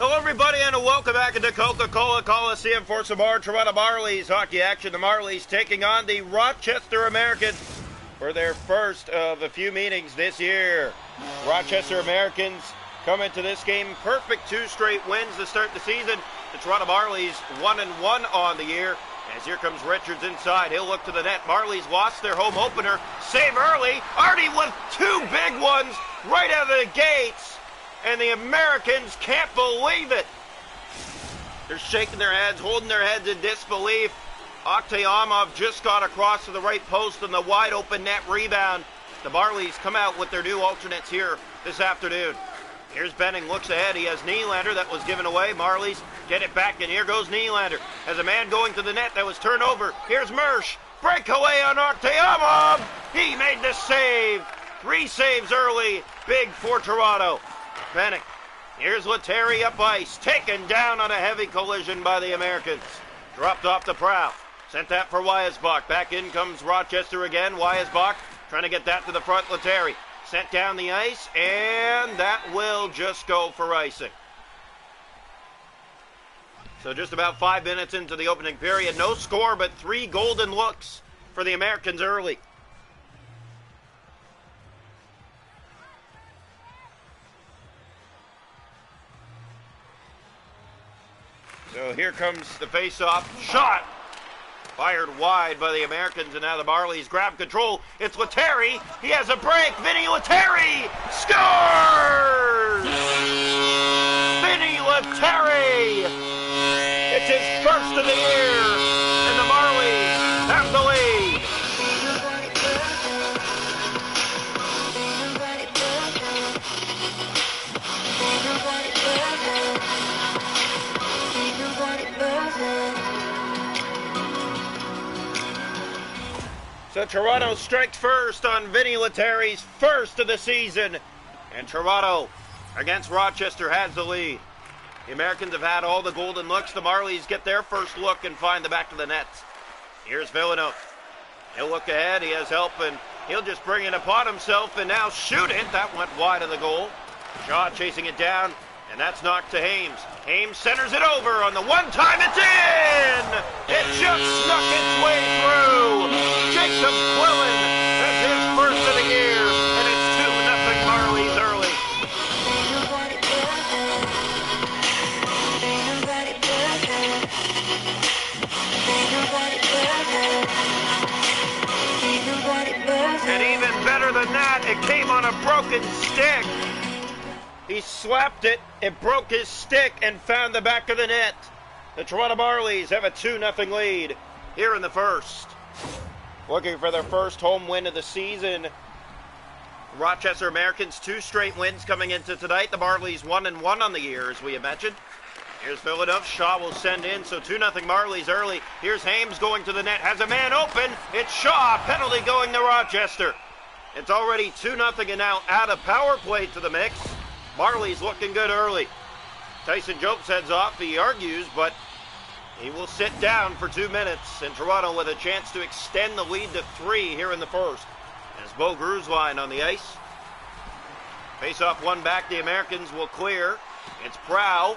Hello, everybody, and welcome back into Coca-Cola Coliseum for some more Toronto Marlies hockey action. The Marlies taking on the Rochester Americans for their first of a few meetings this year. Rochester Americans come into this game perfect, 2 straight wins to start the season. The Toronto Marlies 1-1 on the year. As here comes Richards inside, he'll look to the net. Marlies lost their home opener. Save early. Artie with 2 big ones right out of the gates. And the Americans can't believe it. They're shaking their heads, holding their heads in disbelief. Oktayamov just got across to the right post on the wide open net rebound. The Marlies come out with their new alternates here this afternoon. Here's Benning, looks ahead. He has Nylander that was given away. Marlies get it back, and here goes Nylander. As a man going to the net that was turned over. Here's Mersch. Breakaway on Oktayamov. He made the save. 3 saves early. Big for Toronto. Benning. Here's Letary up ice. Taken down on a heavy collision by the Americans. Dropped off the prow. Sent that for Weisbach. Back in comes Rochester again. Weisbach trying to get that to the front. Letary sent down the ice, and that will just go for icing. So just about 5 minutes into the opening period. No score, but 3 golden looks for the Americans early. So here comes the face-off. Shot! Fired wide by the Americans, and now the Marlies grab control. It's Letary. He has a break. Vinny Letary scores! Vinny Letary! It's his first of the year, and the Marlies have the lead. So Toronto strikes first on Vinny Letary's first of the season. And Toronto against Rochester has the lead. The Americans have had all the golden looks. The Marlies get their first look and find the back of the net. Here's Villeneuve. He'll look ahead. He has help, and he'll just bring it upon himself and now shoot it. That went wide of the goal. Shaw chasing it down, and that's knocked to Hames. Hames centers it over on the one time. It's in! It just snuck its way through. Jacob Quillen has his first of the year, and it's 2-0 Marlies early. And even better than that, it came on a broken stick. He slapped it, it broke his stick, and found the back of the net. The Toronto Marlies have a 2-0 lead here in the first. Looking for their first home win of the season. Rochester Americans 2 straight wins coming into tonight. The Marlies 1-1 on the year, as we have mentioned. Here's Villeneuve. Shaw will send in, so 2-0 Marlies early. Here's Hames going to the net. Has a man open. It's Shaw. Penalty going to Rochester. It's already 2-0 and now add a power play to the mix. Marlies looking good early. Tyson Jopes heads off. He argues, but he will sit down for 2 minutes. And Toronto with a chance to extend the lead to 3 here in the first. As Bo Grusline on the ice. Face off one back. The Americans will clear. It's Prow.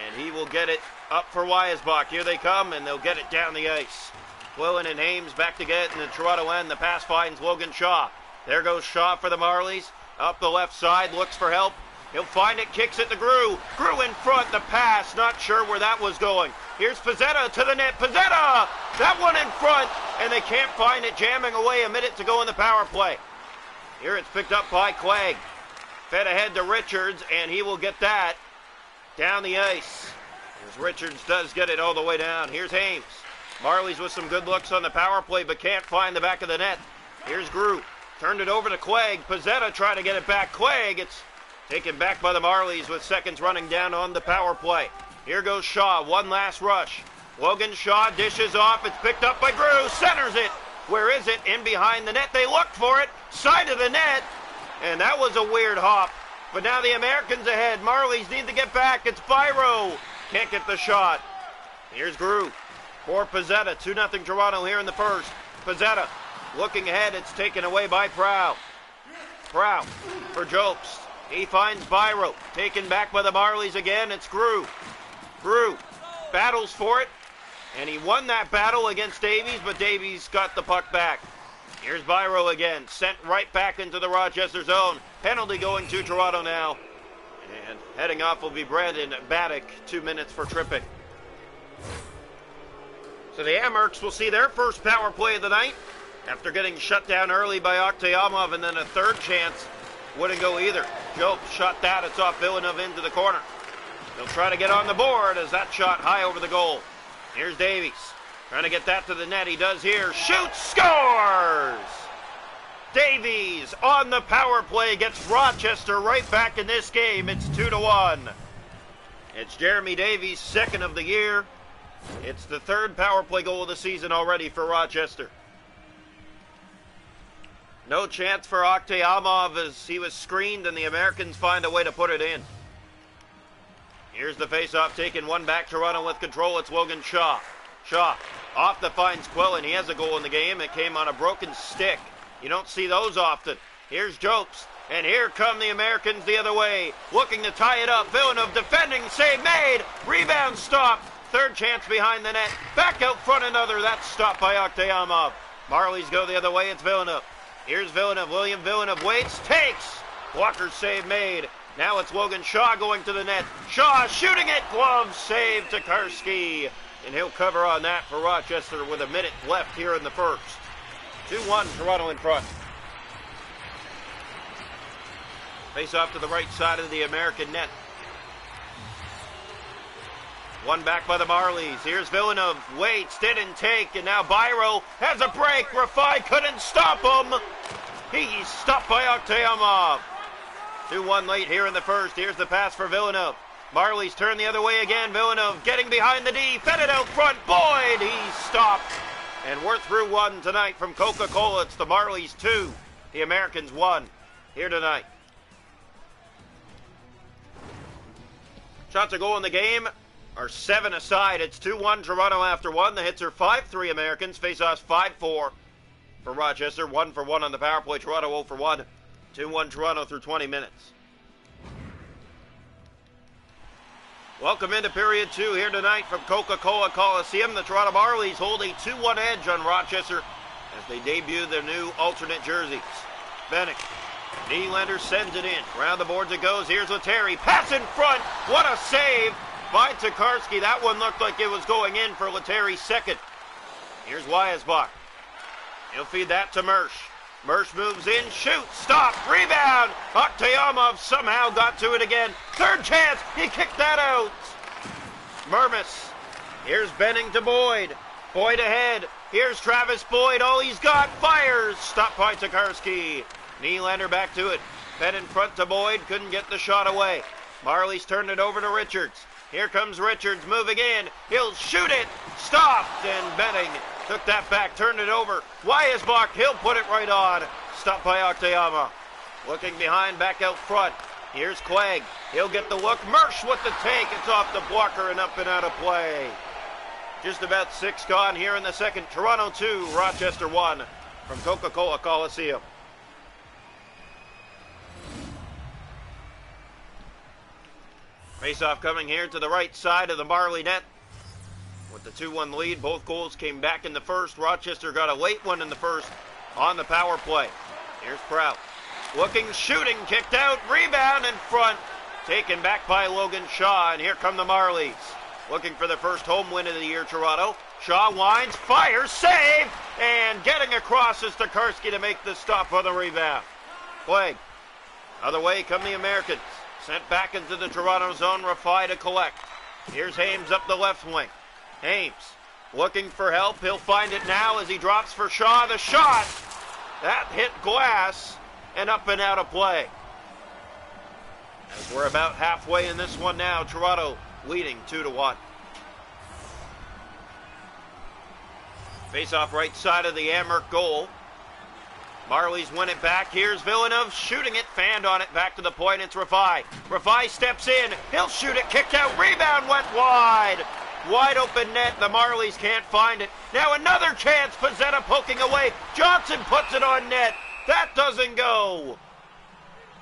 And he will get it up for Weisbach. Here they come, and they'll get it down the ice. Quillen and Hames back to get it in the Toronto end. The pass finds Logan Shaw. There goes Shaw for the Marlies. Up the left side, looks for help. He'll find it, kicks it to Grew. Grew in front, the pass, not sure where that was going. Here's Pizzetta to the net. Pizzetta! That one in front, and they can't find it, jamming away a minute to go in the power play. Here it's picked up by Quagg. Fed ahead to Richards, and he will get that down the ice. As Richards does get it all the way down. Here's Hames. Marlies with some good looks on the power play, but can't find the back of the net. Here's Grew. Turned it over to Quagg. Pizzetta trying to get it back. Quagg, it's taken back by the Marlies with seconds running down on the power play. Here goes Shaw. One last rush. Logan Shaw dishes off. It's picked up by Grew. Centers it. Where is it? In behind the net. They look for it. Side of the net. And that was a weird hop. But now the Americans ahead. Marlies need to get back. It's Byro. Can't get the shot. Here's Grew. For Pizzetta. 2-0 Toronto here in the first. Pizzetta. Looking ahead, it's taken away by Prow. Prow for Jopes. He finds Byro. Taken back by the Marlies again. It's Grew. Grew battles for it. And he won that battle against Davies, but Davies got the puck back. Here's Byro again. Sent right back into the Rochester zone. Penalty going to Toronto now. And heading off will be Brandon Baddock. 2 minutes for tripping. So the Amerks will see their first power play of the night after getting shut down early by Okhtayamov, and then a third chance wouldn't go either. Jope shot that. It's off Villeneuve into the corner. They'll try to get on the board as that shot high over the goal. Here's Davies. Trying to get that to the net. He does here. Shoots, scores! Davies on the power play gets Rochester right back in this game. It's 2-1. It's Jeremy Davies' second of the year. It's the third power play goal of the season already for Rochester. No chance for Okhtayamov as he was screened, and the Americans find a way to put it in. Here's the face-off, taking one back. Toronto with control. It's Logan Shaw. Shaw off the finds Quillen. He has a goal in the game. It came on a broken stick. You don't see those often. Here's Jopes. And here come the Americans the other way. Looking to tie it up. Villeneuve defending. Save made. Rebound stopped. Third chance behind the net. Back out front another. That's stopped by Okhtayamov. Marlies go the other way. It's Villeneuve. Here's Villeneuve. William Villeneuve waits. Takes. Walker's save made. Now it's Logan Shaw going to the net. Shaw shooting it. Glove save to Karski. And he'll cover on that for Rochester with a minute left here in the first. 2-1, Toronto in front. Face off to the right side of the American net. One back by the Marlies. Here's Villeneuve. Waits, didn't take, and now Byro has a break. Rafai couldn't stop him. He's stopped by Okhtayamov. 2-1 late here in the first. Here's the pass for Villeneuve. Marlies turn the other way again. Villeneuve getting behind the D. Fed it out front. Boyd, he's stopped. And we're through one tonight from Coca-Cola. It's the Marlies 2, the Americans 1 here tonight. Shots a goal in the game are 7 aside. It's 2-1 Toronto after 1. The hits are 5-3 Americans. Face-offs 5-4 for Rochester. 1-for-1 on the power play. Toronto 0-for-1. 2-1 Toronto through 20 minutes. Welcome into period 2 here tonight from Coca-Cola Coliseum. The Toronto Marlies hold a 2-1 edge on Rochester as they debut their new alternate jerseys. Bennick. Nylander sends it in. Around the boards it goes. Here's Letary. Pass in front. What a save by Tokarski. That one looked like it was going in for Letary's second. Here's Wyasbach. He'll feed that to Mersch. Mersch moves in. Shoots. Stop. Rebound. Okhtayamov somehow got to it again. Third chance. He kicked that out. Mermis. Here's Benning to Boyd. Boyd ahead. Here's Travis Boyd. All he's got. Fires. Stopped by Tokarski. Nylander back to it. Fed in front to Boyd. Couldn't get the shot away. Marlies turned it over to Richards. Here comes Richards moving in. He'll shoot it. Stopped. And Benning took that back. Turned it over. Wyasbach. He'll put it right on. Stopped by Okhtayamov. Looking behind. Back out front. Here's Quagg. He'll get the look. Mersch with the take. It's off the blocker and up and out of play. Just about 6 gone here in the second. Toronto 2, Rochester 1 from Coca-Cola Coliseum. Face-off coming here to the right side of the Marley net. With the 2-1 lead, both goals came back in the first. Rochester got a late one in the first on the power play. Here's Prout. Looking, shooting, kicked out, rebound in front. Taken back by Logan Shaw, and here come the Marlies. Looking for the first home win of the year, Toronto. Shaw winds, fires, save, and getting across is Tokarski to make the stop on the rebound. Clegg. Other way come the Americans. Sent back into the Toronto zone, Rafai to collect. Here's Hames up the left wing. Hames looking for help. He'll find it now as he drops for Shaw. The shot, that hit glass and up and out of play. As we're about halfway in this one now, Toronto leading 2-1. Face off right side of the Amerk goal. Marlies win it back. Here's Villeneuve shooting it, fanned on it, back to the point. It's Rafai. Rafai steps in. He'll shoot it, kicked out, rebound went wide. Wide open net. The Marlies can't find it. Now another chance. Pezzetta poking away. Johnson puts it on net. That doesn't go.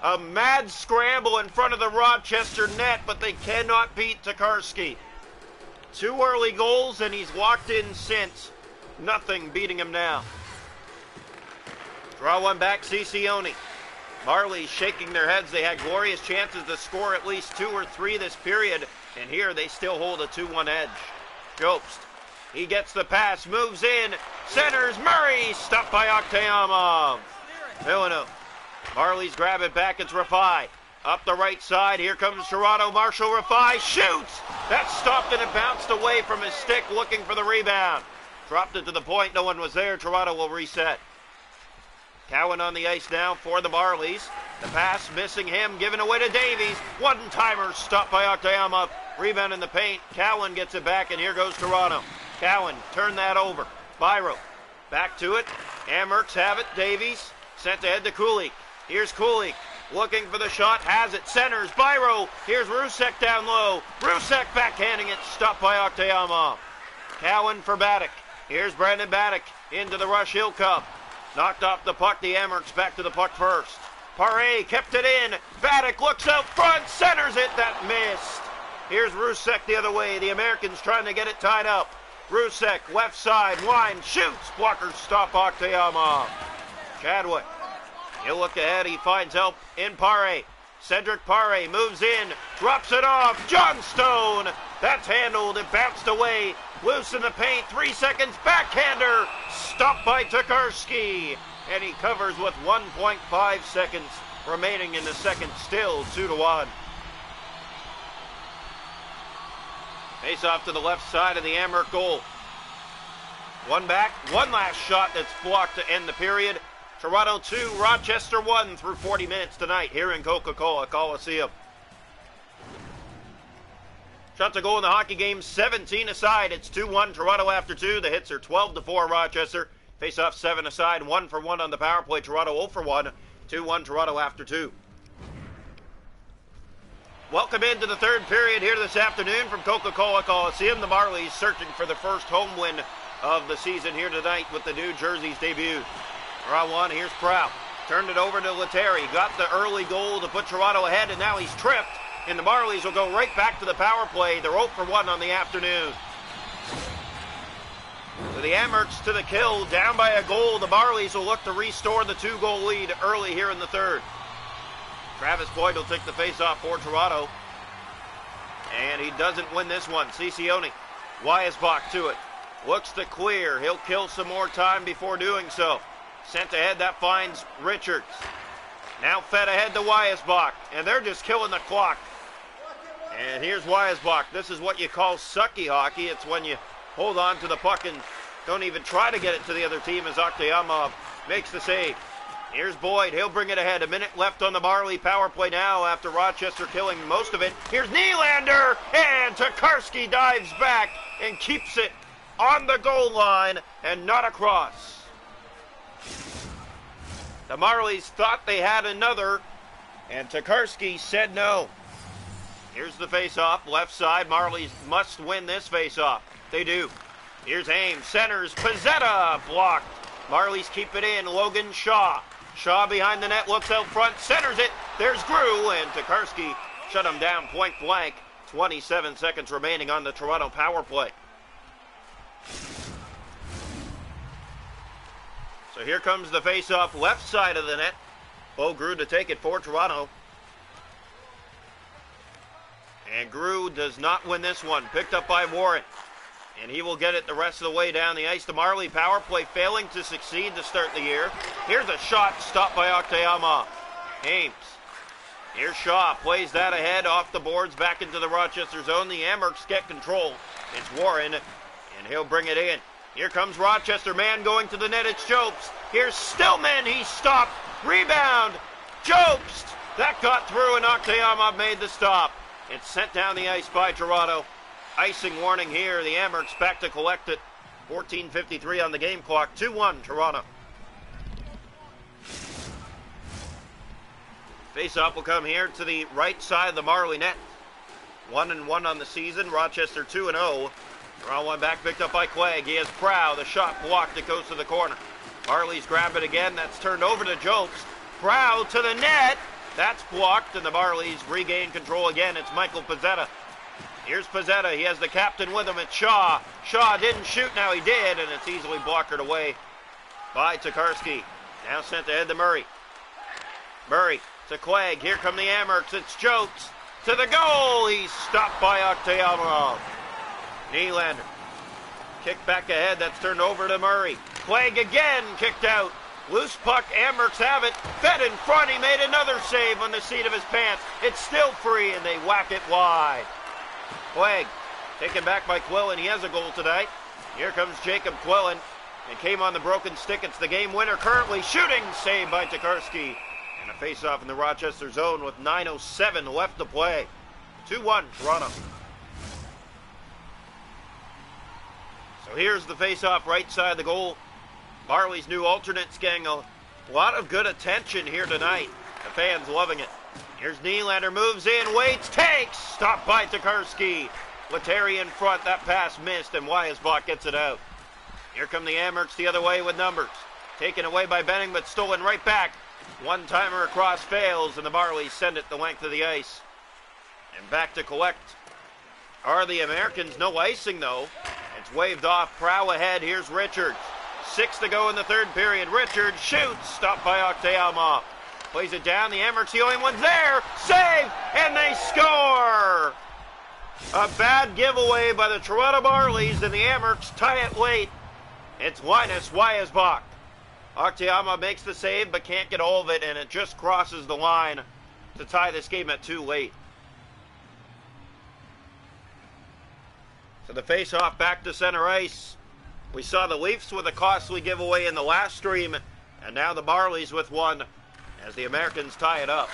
A mad scramble in front of the Rochester net, but they cannot beat Tokarski. 2 early goals, and he's locked in since. Nothing beating him now. Draw one back, Ciccione. Marlies shaking their heads. They had glorious chances to score at least 2 or 3 this period, and here they still hold a 2-1 edge. Jobst. He gets the pass, moves in, centers, Murray, stopped by Oktayama. Villeneuve. Marlies grab it back, it's Rafai. Up the right side, here comes Toronto, Marshall Rafai, shoots! That's stopped and it bounced away from his stick, looking for the rebound. Dropped it to the point, no one was there, Toronto will reset. Cowan on the ice now for the Marlies. The pass missing him, given away to Davies. One-timer stopped by Oktayama. Rebound in the paint. Cowan gets it back, and here goes Toronto. Cowan, turn that over. Byro, back to it. Amherst have it. Davies, sent ahead to Kulik. Here's Kulik, looking for the shot, has it. Centers, Byro. Here's Rusek down low. Rusek backhanding it, stopped by Oktayama. Cowan for Baddock. Here's Brandon Baddock into the Rush Hill Cup. Knocked off the puck, the Amherst back to the puck first. Paré kept it in. Baddock looks out front, centers it, that missed. Here's Rusek the other way. The Americans trying to get it tied up. Rusek, left side, winds, shoots. Blockers stop Oktayama. Chadwick, he'll look ahead. He finds help in Paré. Cedric Paré moves in, drops it off. Johnstone, that's handled. It bounced away. Loose in the paint, 3 seconds. Backhander, stopped by Tokarski. And he covers with 1.5 seconds remaining in the second. Still 2-1. Face off to the left side of the Amherst goal. One back, one last shot that's blocked to end the period. Toronto 2, Rochester 1 through 40 minutes tonight here in Coca-Cola Coliseum. Shots to goal in the hockey game, 17 aside. It's 2-1 Toronto after 2. The hits are 12-4 Rochester. Face off 7 aside, 1 for 1 on the power play. Toronto 0 for 1. 2-1 Toronto after 2. Welcome into the third period here this afternoon from Coca-Cola Coliseum. The Marlies searching for the first home win of the season here tonight with the New Jersey's debut. Draw one, here's Prout. Turned it over to Lettieri. Got the early goal to put Toronto ahead, and now he's tripped. And the Marlies will go right back to the power play. They're 0 for 1 on the afternoon. So the Amherst to the kill, down by a goal. The Marlies will look to restore the 2-goal lead early here in the third. Travis Boyd will take the face-off for Toronto. And he doesn't win this one. Ciccione, Weisbach to it. Looks to clear. He'll kill some more time before doing so. Sent ahead, that finds Richards. Now fed ahead to Weisbach. And they're just killing the clock. And here's Weisbach. This is what you call sucky hockey. It's when you hold on to the puck and don't even try to get it to the other team as Oktayama makes the save. Here's Boyd. He'll bring it ahead. A minute left on the Marley power play now after Rochester killing most of it. Here's Nylander, and Tokarski dives back and keeps it on the goal line and not across. The Marlies thought they had another, and Tokarski said no. Here's the face-off, left side. Marlies must win this face-off. They do. Here's Ames, centers, Pizzetta, blocked. Marlies keep it in, Logan Shaw. Shaw behind the net, looks out front, centers it. There's Grew, and Tokarski shut him down point blank. 27 seconds remaining on the Toronto power play. So here comes the face-off, left side of the net. Bo Grew to take it for Toronto. And Grew does not win this one. Picked up by Warren. And he will get it the rest of the way down the ice. The Marley power play failing to succeed to start the year. Here's a shot stopped by Oktayama. Ames. Here's Shaw. Plays that ahead off the boards back into the Rochester zone. The Amherst get control. It's Warren. And he'll bring it in. Here comes Rochester. Man going to the net. It's Jobst. Here's Stillman. He's stopped. Rebound. Jobst. That got through and Oktayama made the stop. It's sent down the ice by Toronto. Icing warning here. The Amherst back to collect it. 14:53 on the game clock. 2-1 Toronto. Face-off will come here to the right side of the Marley net. 1-1 on the season. Rochester 2-0. Draw one back, picked up by Clegg. He has Prow. The shot blocked. It goes to the corner. Marlies grab it again. That's turned over to Jobst. Prow to the net. That's blocked, and the Marlies regain control again. It's Michael Pizzetta. Here's Pizzetta. He has the captain with him. It's Shaw. Shaw didn't shoot. Now he did, and it's easily blockered away by Tokarski. Now sent ahead to Murray. Murray to Quagg. Here come the Amerks. It's Jokes to the goal. He's stopped by Oktayama. Nylander. Kick back ahead. That's turned over to Murray. Quagg again kicked out. Loose puck. Amerks have it. Fed in front. He made another save on the seat of his pants. It's still free, and they whack it wide. Quagg taken back by Quillen. He has a goal tonight. Here comes Jacob Quillen. It came on the broken stick. It's the game winner currently. Shooting saved by Tokarski. And a face-off in the Rochester zone with 9:07 left to play. 2-1 Toronto. So here's the face-off right side of the goal. Marlies' new alternates getting a lot of good attention here tonight. The fans loving it. Here's Nylander, moves in, waits, takes, stopped by Tokarski. Lettieri in front, that pass missed, and Weisbach gets it out. Here come the Amerks the other way with numbers. Taken away by Benning, but stolen right back. One-timer across fails, and the Marlies send it the length of the ice. And back to collect are the Americans. No icing, though. It's waved off. Prow ahead. Here's Richards. 6 to go in the third period. Richards shoots, stopped by Oktayama. Plays it down. The Amerks, the only ones there. Save, and they score! A bad giveaway by the Toronto Marlies, and the Amerks tie it late. It's Linus Weisbach. Oktayama makes the save, but can't get all of it, and it just crosses the line to tie this game at 2 late. So the face-off back to center ice. We saw the Leafs with a costly giveaway in the last stream, and now the Marlies with one as the Americans tie it up.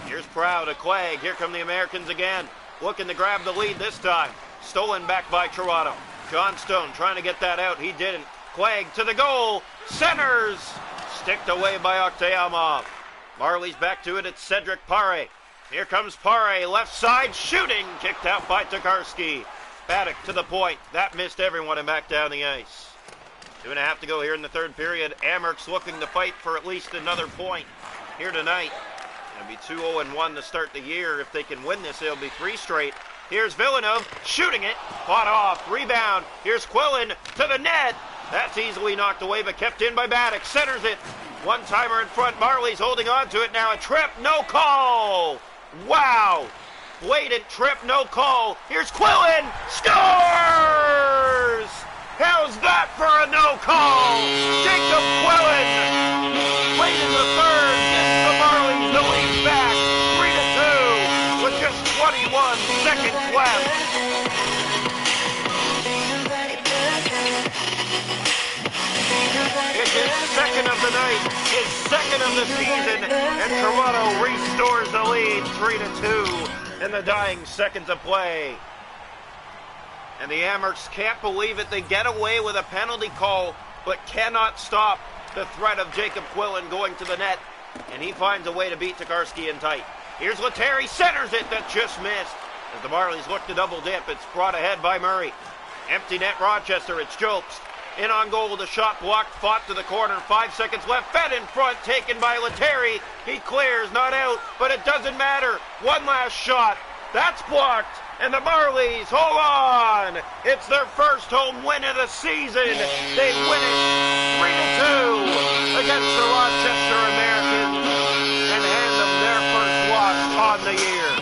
Here's Prow to Quagg. Here come the Americans again, looking to grab the lead this time. Stolen back by Toronto. Johnstone trying to get that out. He didn't. Quagg to the goal. Centers. Sticked away by Oktayama. Marlies back to it. It's Cedric Pare. Here comes Pare. Left side shooting. Kicked out by Tokarski. Paddock to the point. That missed everyone and back down the ice. 2.5 to go here in the third period. Amerks looking to fight for at least another point here tonight. It'll be 2-0-1 to start the year. If they can win this, it'll be 3 straight. Here's Villeneuve shooting it. Fought off. Rebound. Here's Quillen to the net. That's easily knocked away, but kept in by Paddock. Centers it. One-timer in front. Marlies holding on to it now. A trip. No call. Wow. Blatant trip. No call. Here's Quillen. Scores! How's that for a no call? Jacob Quillen. Late in the third. Gets the Marlies the lead back. 3-2 with just 21 seconds left. It's his second of the night, his second of the season, and Toronto restores the lead 3-2 in the dying seconds of play. And the Amerks can't believe it. They get away with a penalty call, but cannot stop the threat of Jacob Quillen going to the net, and he finds a way to beat Tokarski in tight. Here's Lettieri, centers it, that just missed. As the Marlies look to double dip, it's brought ahead by Murray. Empty net Rochester, it's Jokes. In on goal, the shot blocked, fought to the corner, 5 seconds left, fed in front, taken by Lettieri. He clears, not out, but it doesn't matter. One last shot, that's blocked, and the Marlies, hold on! It's their first home win of the season. They win it 3-2 against the Rochester Americans and hand them their first loss on the year.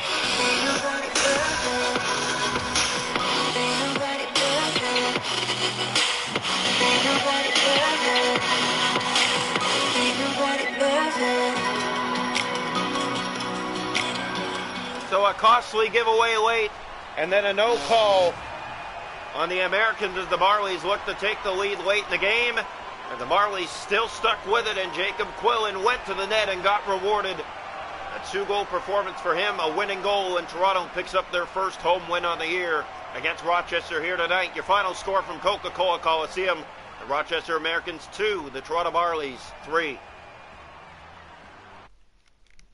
So a costly giveaway late, and then a no call on the Americans as the Marlies look to take the lead late in the game. And the Marlies still stuck with it, and Jacob Quillen went to the net and got rewarded. A 2-goal performance for him, a winning goal, and Toronto picks up their first home win on the year against Rochester here tonight. Your final score from Coca-Cola Coliseum: the Rochester Americans 2, the Toronto Marlies 3.